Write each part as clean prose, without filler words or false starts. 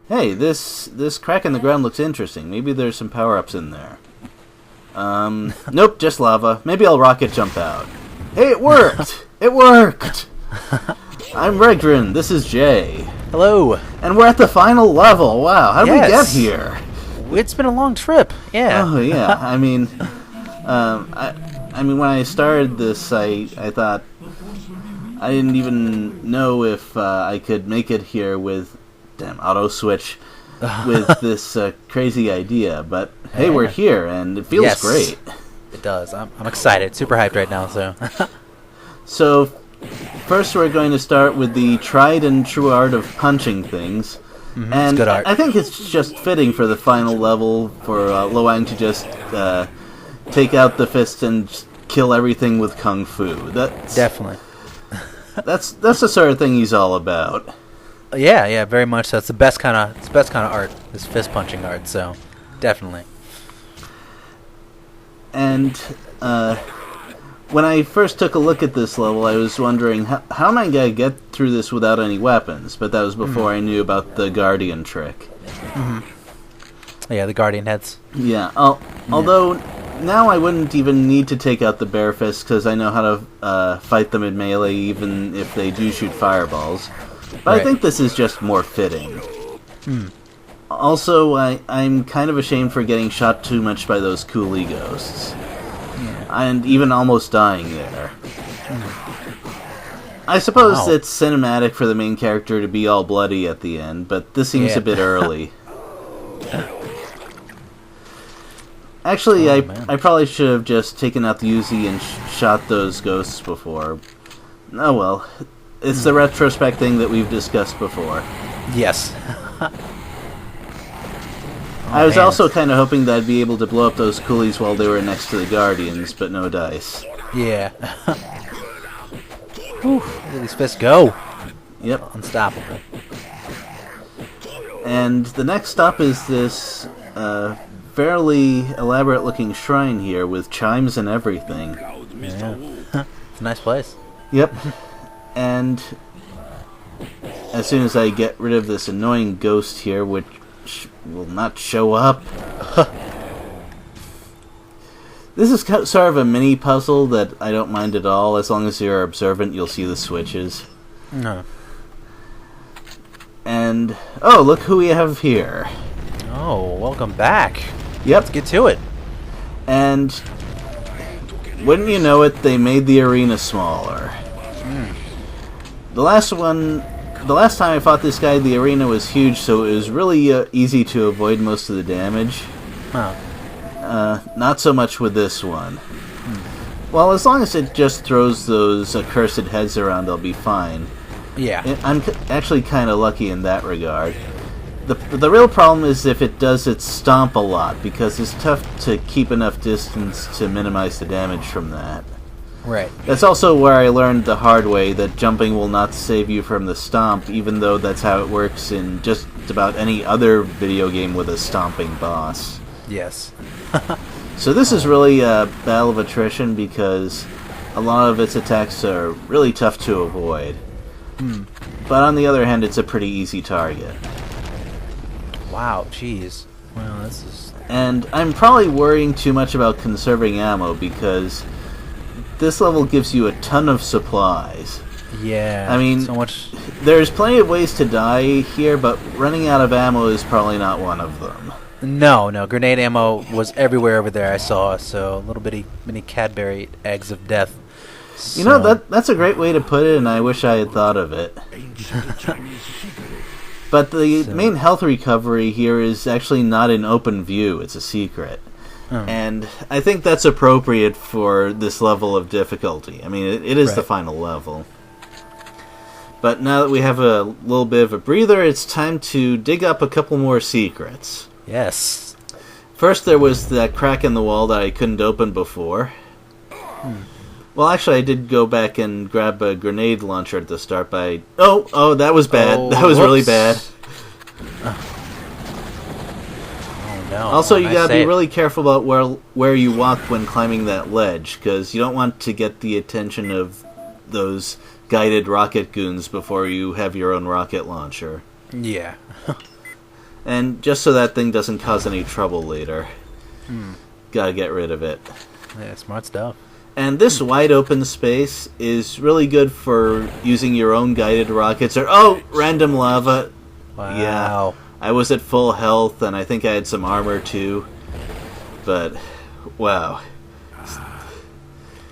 Hey, this crack in the ground looks interesting. Maybe there's some power-ups in there. Nope, just lava. Maybe I'll rocket jump out. Hey, it worked! It worked! I'm Regdrin, this is Jay. Hello. And we're at the final level. Wow, how did we get here? It's been a long trip. Yeah. Oh, yeah. I mean, when I started this, I thought I didn't even know if I could make it here with, auto switch, with this crazy idea. But hey, we're here, and it feels great. It does. I'm excited. Super hyped right now. So, first we're going to start with the tried and true art of punching things. And And it's good art. I think it's just fitting for the final level for Loang to just take out the fist and just kill everything with kung fu. Definitely. That's the sort of thing he's all about. Yeah, very much. That's the best kind of art. Is fist punching art. So, definitely. And when I first took a look at this level, I was wondering, how am I going to get through this without any weapons? But that was before I knew about the Guardian trick. Yeah, the Guardian heads. Yeah, although now I wouldn't even need to take out the bare fist because I know how to fight them in melee even if they do shoot fireballs. But I think this is just more fitting. Also, I'm kind of ashamed for getting shot too much by those coolie ghosts. And even almost dying there. I suppose it's cinematic for the main character to be all bloody at the end, but this seems a bit early. Actually, I probably should have just taken out the Uzi and shot those ghosts before. Oh well. It's the retrospect thing that we've discussed before. Yes. I was also kind of hoping that I'd be able to blow up those coolies while they were next to the Guardians, but no dice. Yeah. Whew, look at these fists go. Yep. Unstoppable. And the next stop is this fairly elaborate-looking shrine here with chimes and everything. Yeah. It's a nice place. Yep. And as soon as I get rid of this annoying ghost here, which will not show up. This is sort of a mini puzzle that I don't mind at all. As long as you're observant, you'll see the switches. No. And, oh, look who we have here. Oh, welcome back. Yep. Let's get to it. And, wouldn't you know it, they made the arena smaller. The last time I fought this guy, the arena was huge, so it was really easy to avoid most of the damage. Huh. Not so much with this one. Well, as long as it just throws those accursed heads around, I'll be fine. Yeah. I'm actually kind of lucky in that regard. The real problem is if it does its stomp a lot, because it's tough to keep enough distance to minimize the damage from that. Right. That's also where I learned the hard way that jumping will not save you from the stomp, even though that's how it works in just about any other video game with a stomping boss. Yes. So this is really a battle of attrition because a lot of its attacks are really tough to avoid. But on the other hand, it's a pretty easy target. Wow, jeez. Well, this is... And I'm probably worrying too much about conserving ammo because this level gives you a ton of supplies. Yeah. I mean, so much... There's plenty of ways to die here, but running out of ammo is probably not one of them. No. Grenade ammo was everywhere over there I saw, so little bitty mini Cadbury eggs of death. So... You know, that's a great way to put it, and I wish I had thought of it. But the main health recovery here is actually not in open view, it's a secret. And I think that's appropriate for this level of difficulty. I mean, it is the final level. But now that we have a little bit of a breather, it's time to dig up a couple more secrets. Yes. First, there was that crack in the wall that I couldn't open before. Well, actually, I did go back and grab a grenade launcher at the start by... Oh, that was bad. Oh, that was really bad. Oh, no. Also, you gotta be save. really careful about where you walk when climbing that ledge, because you don't want to get the attention of those guided rocket goons before you have your own rocket launcher. Yeah. And just so that thing doesn't cause any trouble later. Gotta get rid of it. Yeah, smart stuff. And this wide open space is really good for using your own guided rockets or... Oh! Random lava! Wow. Yeah. I was at full health, and I think I had some armor too. But, wow.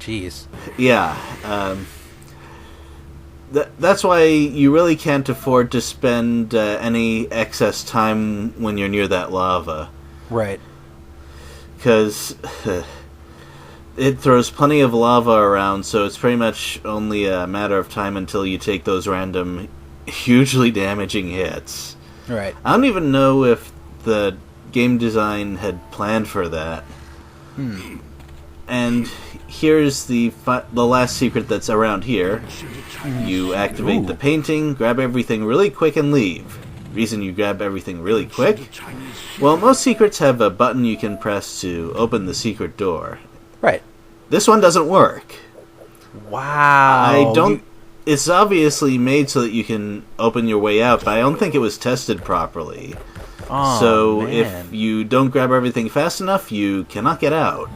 Jeez. Yeah. That's why you really can't afford to spend any excess time when you're near that lava. Right. Because it throws plenty of lava around, so it's pretty much only a matter of time until you take those random, hugely damaging hits. Right. I don't even know if the game design had planned for that. And here's the last secret that's around here. You activate the painting, grab everything really quick, and leave. Reason you grab everything really quick? Well, most secrets have a button you can press to open the secret door. Right. This one doesn't work. Wow. I don't... It's obviously made so that you can open your way out, but I don't think it was tested properly. Oh, so man. if you don't grab everything fast enough, you cannot get out.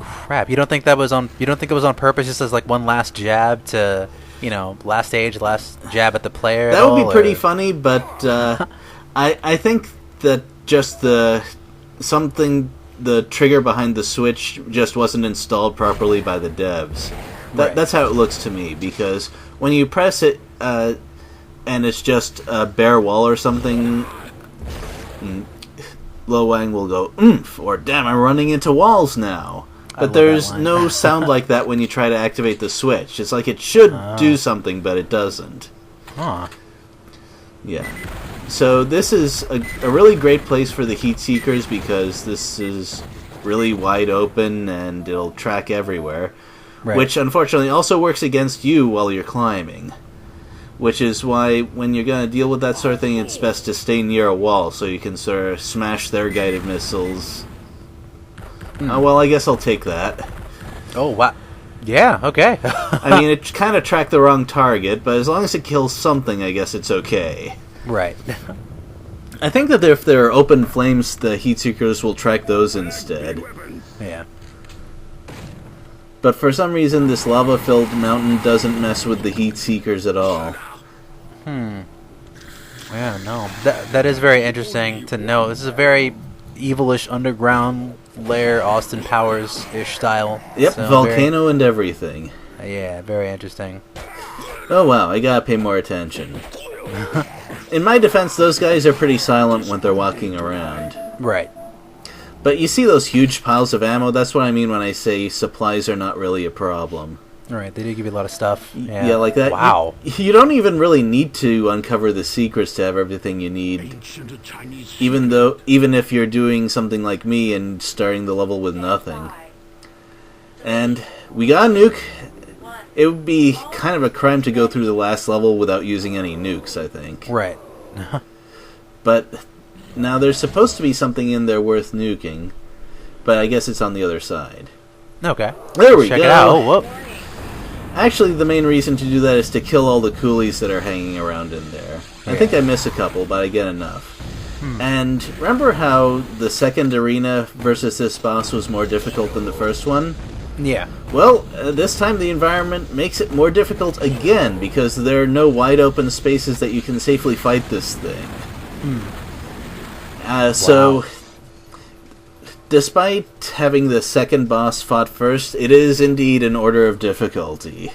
Crap. You don't think that was on? You don't think it was on purpose, just as like one last jab to, last stage, last jab at the player? That would be pretty funny, but I think that just the trigger behind the switch just wasn't installed properly by the devs. That's how it looks to me, because when you press it and it's just a bare wall or something, Lo Wang will go, oomph, or damn, I'm running into walls now. But there's no sound like that when you try to activate the switch. It's like it should do something, but it doesn't. Huh. Yeah. So this is a really great place for the heat seekers, because this is really wide open and it'll track everywhere. Right. Which unfortunately also works against you while you're climbing. Which is why when you're going to deal with that sort of thing, it's best to stay near a wall so you can sort of smash their guided missiles. Well, I guess I'll take that. Oh, wow. Yeah, okay. I mean, it kind of tracked the wrong target, but as long as it kills something, I guess it's okay. Right. I think that if there are open flames, the heat seekers will track those instead. Yeah. But for some reason, this lava-filled mountain doesn't mess with the heat seekers at all. Yeah, no. That is very interesting to know. This is a very evilish underground lair, Austin Powers-ish style. Yep, so volcano and everything. Yeah, very interesting. Oh wow, I gotta pay more attention. In my defense, those guys are pretty silent when they're walking around. Right. But you see those huge piles of ammo? That's what I mean when I say supplies are not really a problem. Alright, they do give you a lot of stuff. Yeah, like that. Wow. You don't even really need to uncover the secrets to have everything you need. Even if you're doing something like me and starting the level with nothing. And we got a nuke. It would be kind of a crime to go through the last level without using any nukes, I think. Right. But now there's supposed to be something in there worth nuking, but I guess it's on the other side. Okay. There we Check go. it out. Oh, whoop. Actually, the main reason to do that is to kill all the coolies that are hanging around in there. I think I miss a couple, but I get enough. And remember how the second arena versus this boss was more difficult than the first one? Yeah. Well, this time the environment makes it more difficult again, because there are no wide open spaces that you can safely fight this thing. So, despite having the second boss fought first, it is indeed an order of difficulty.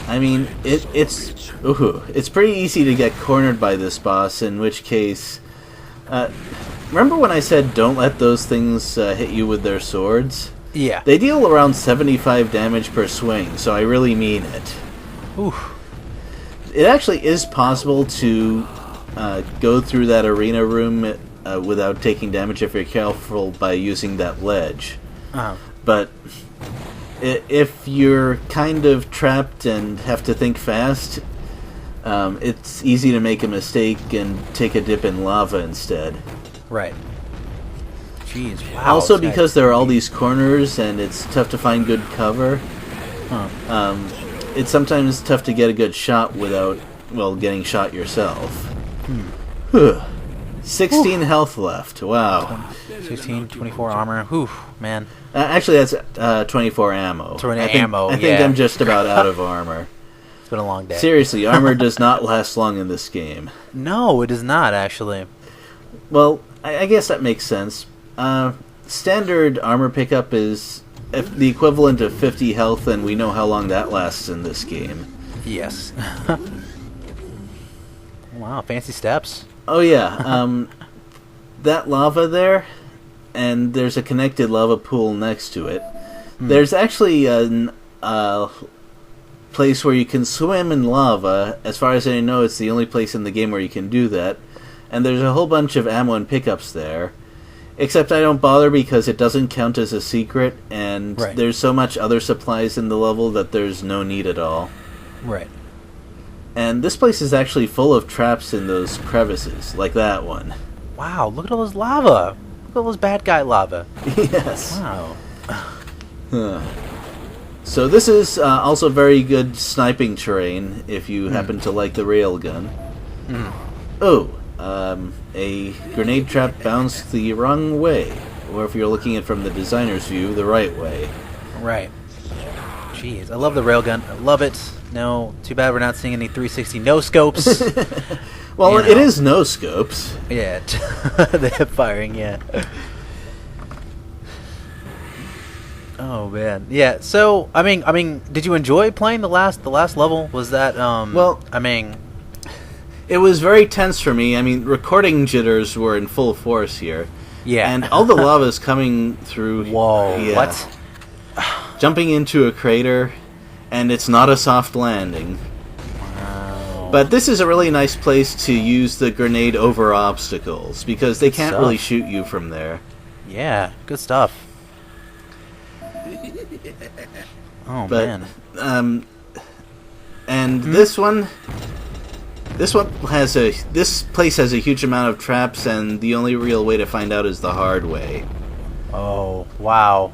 I mean, it's pretty easy to get cornered by this boss, in which case... remember when I said don't let those things hit you with their swords? Yeah. They deal around 75 damage per swing, so I really mean it. Oof. It actually is possible to go through that arena room without taking damage if you're careful by using that ledge. But if you're kind of trapped and have to think fast, it's easy to make a mistake and take a dip in lava instead. Right. Jeez, wow. Also, because there are all these corners and it's tough to find good cover, it's sometimes tough to get a good shot without, well, getting shot yourself. 16 health left. Wow. 16, 24 armor. Whew, man. Actually, that's 24 ammo. 20 I ammo, think I'm just about out of armor. It's been a long day. Seriously, armor does not last long in this game. No, it does not, actually. Well, I guess that makes sense. Standard armor pickup is the equivalent of 50 health, and we know how long that lasts in this game. Yes. Wow, fancy steps. Oh yeah, that lava there, and there's a connected lava pool next to it. There's actually a place where you can swim in lava. As far as I know, it's the only place in the game where you can do that. And there's a whole bunch of ammo and pickups there. Except I don't bother because it doesn't count as a secret, and there's so much other supplies in the level that there's no need at all. Right. And this place is actually full of traps in those crevices, like that one. Wow, look at all this lava. Look at all this bad guy lava. Yes. Wow. So this is also very good sniping terrain if you happen to like the railgun. Oh, a grenade trap bounced the wrong way. Or if you're looking at it from the designer's view, the right way. Right. Jeez, I love the railgun. I love it. No, too bad we're not seeing any 360 no scopes. Well, it is no scopes. Yeah, the hip firing. Yeah. Oh man, yeah. So I mean, did you enjoy playing the last level? Was that Well, I mean, it was very tense for me. I mean, recording jitters were in full force here. yeah. And all the lava is coming through. Whoa! Yeah. What? Jumping into a crater, and it's not a soft landing. Wow. But this is a really nice place to use the grenade over obstacles, because they can't really shoot you from there. Yeah, good stuff. Oh But, man. And this place has a huge amount of traps, and the only real way to find out is the hard way. Oh wow,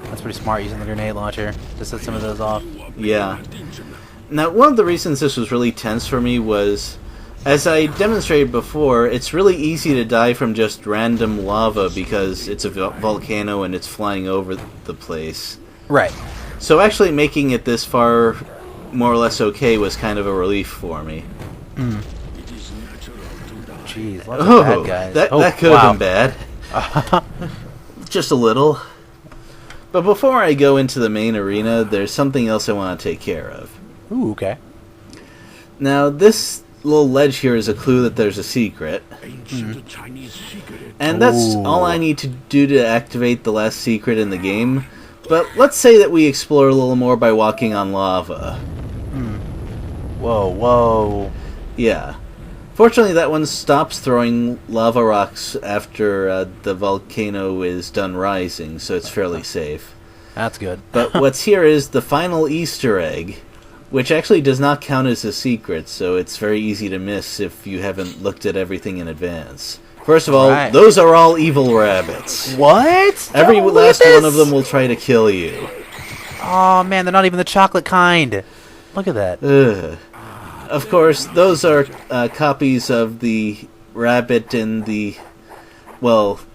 that's pretty smart using the grenade launcher to set some of those off. Yeah. Now, one of the reasons this was really tense for me was, as I demonstrated before, it's really easy to die from just random lava because it's a volcano and it's flying over the place. Right. So actually making it this far more or less okay was kind of a relief for me. Jeez, lots of bad guys. That could have been bad. Just a little. But before I go into the main arena, there's something else I want to take care of. Ooh, okay. Now, this little ledge here is a clue that there's a secret. And that's all I need to do to activate the last secret in the game. But let's say that we explore a little more by walking on lava. Whoa, whoa. Yeah. Fortunately, that one stops throwing lava rocks after the volcano is done rising, so it's fairly safe. That's good. But what's here is the final Easter egg, which actually does not count as a secret, so it's very easy to miss if you haven't looked at everything in advance. First of all, those are all evil rabbits. What? Every last one of them will try to kill you. Oh man, they're not even the chocolate kind. Look at that. Ugh. Of course, those are copies of the rabbit in the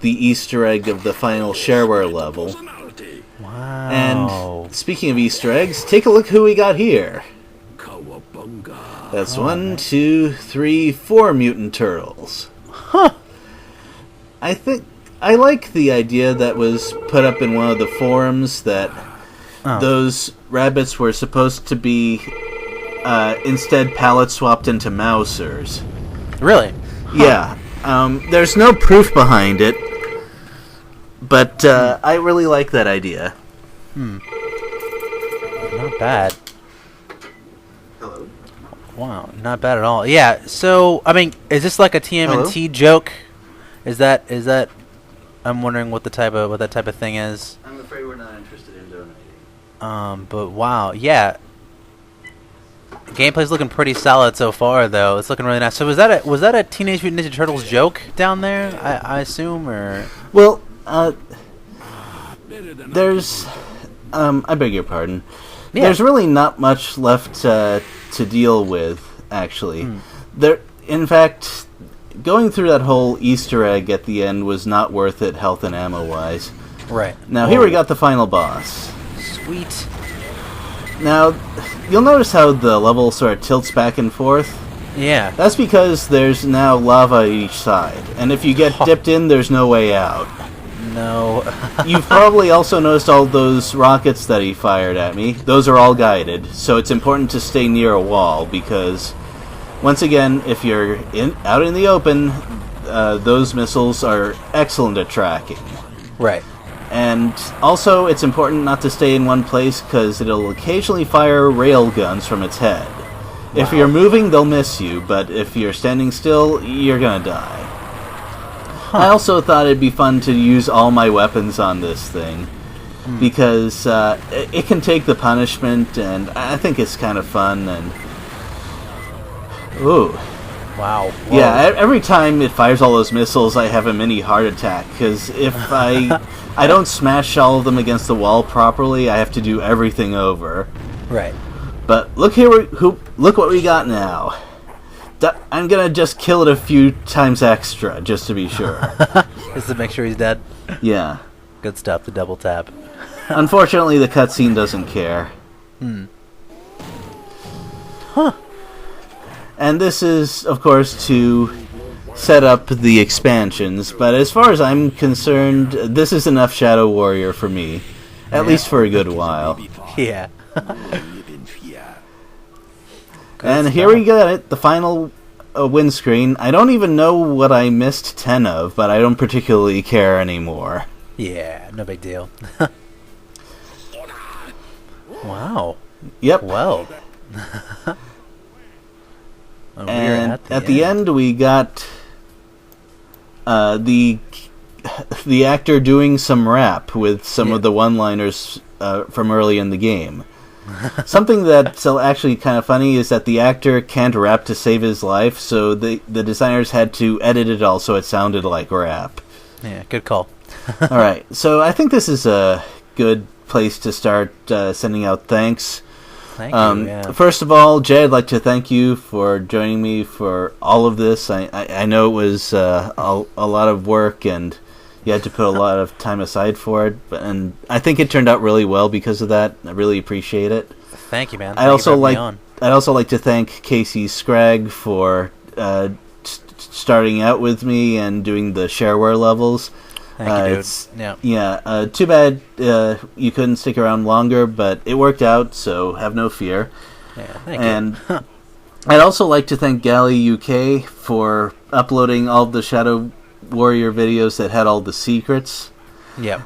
Easter egg of the final shareware level. Wow. And speaking of Easter eggs, take a look who we got here. That's 1, 2, 3, 4 mutant turtles. Huh. I think I like the idea that was put up in one of the forums that those rabbits were supposed to be instead palette swapped into mousers. Really? Yeah. There's no proof behind it, but I really like that idea. Not bad. Hello. Wow, not bad at all. Yeah. So, I mean, is this like a TMNT joke? Is that? I'm wondering what that type of thing is. I'm afraid we're not interested in donating. But wow, yeah. Gameplay's looking pretty solid so far, though. It's looking really nice. So was that a Teenage Mutant Ninja Turtles joke down there? I assume, or well, there's I beg your pardon. Yeah. There's really not much left to deal with, actually. In fact, going through that whole Easter egg at the end was not worth it, health and ammo-wise. Right. Now, here we got the final boss. Sweet. Now, you'll notice how the level sort of tilts back and forth. Yeah. That's because there's now lava at each side, and if you get dipped in, there's no way out. No. You've probably also noticed all those rockets that he fired at me. Those are all guided, so it's important to stay near a wall, because, once again, if you're out in the open, those missiles are excellent at tracking. Right. And also, it's important not to stay in one place, because it'll occasionally fire rail guns from its head. Wow. If you're moving, they'll miss you, but if you're standing still, you're gonna die. Huh. I also thought it'd be fun to use all my weapons on this thing, because it can take the punishment, and I think it's kind of fun, and... Ooh. Wow. Whoa. Yeah, every time it fires all those missiles, I have a mini heart attack, because if I don't smash all of them against the wall properly, I have to do everything over. Right. But look here, look what we got now. I'm gonna just kill it a few times extra, just to be sure. Just to make sure he's dead? Yeah. Good stuff, the double tap. Unfortunately, the cutscene doesn't care. Huh. And this is, of course, to set up the expansions, but as far as I'm concerned, this is enough Shadow Warrior for me. At least for a good while. Yeah. And here we got it, the final windscreen. I don't even know what I missed 10 of, but I don't particularly care anymore. Yeah, no big deal. Wow. Yep. Well. And at the end we got the actor doing some rap with some of the one-liners from early in the game. Something that's actually kind of funny is that the actor can't rap to save his life, so the designers had to edit it all so it sounded like rap. Yeah, good call. Alright, so I think this is a good place to start sending out thanks. Thank you, yeah. First of all, Jay, I'd like to thank you for joining me for all of this. I know it was a lot of work, and you had to put a lot of time aside for it, and I think it turned out really well because of that. I really appreciate it. Thank you, man. I'd also like to thank Casey Scragg for starting out with me and doing the shareware levels. Thank you, dude. Too bad you couldn't stick around longer, but it worked out, so have no fear. Yeah, thank you. I'd also like to thank Galley UK for uploading all the Shadow Warrior videos that had all the secrets. Yeah.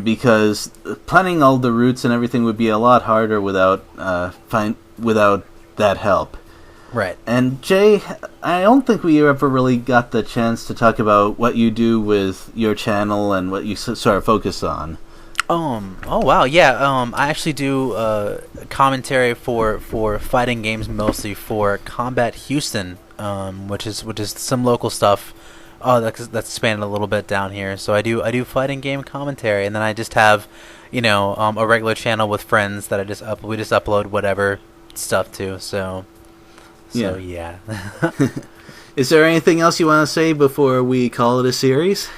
Because planning all the routes and everything would be a lot harder without that help. Right. And Jay, I don't think we ever really got the chance to talk about what you do with your channel and what you sort of focus on. Oh wow, yeah. I actually do commentary for fighting games, mostly for Combat Houston, which is some local stuff. That's spanned a little bit down here. So I do fighting game commentary, and then I just have, a regular channel with friends that we just upload whatever stuff to. So yeah. Is there anything else you want to say before we call it a series?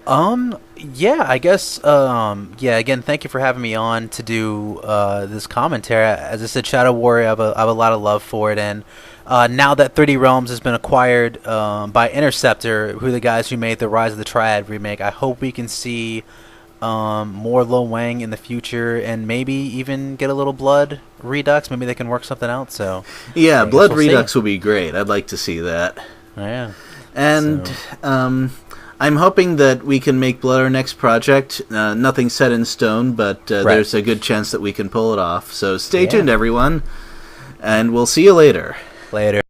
Yeah, I guess, again, thank you for having me on to do, this commentary. As I said, Shadow Warrior, I have a lot of love for it, and, now that 3D Realms has been acquired, by Interceptor, who the guys who made the Rise of the Triad remake, I hope we can see, more Lo Wang in the future, and maybe even get a little Blood Redux. Maybe they can work something out, so. Yeah, Blood Redux would be great. I'd like to see that. Oh, yeah. And, I'm hoping that we can make Blood our next project. Nothing's set in stone, but there's a good chance that we can pull it off. So stay tuned, everyone, and we'll see you later. Later.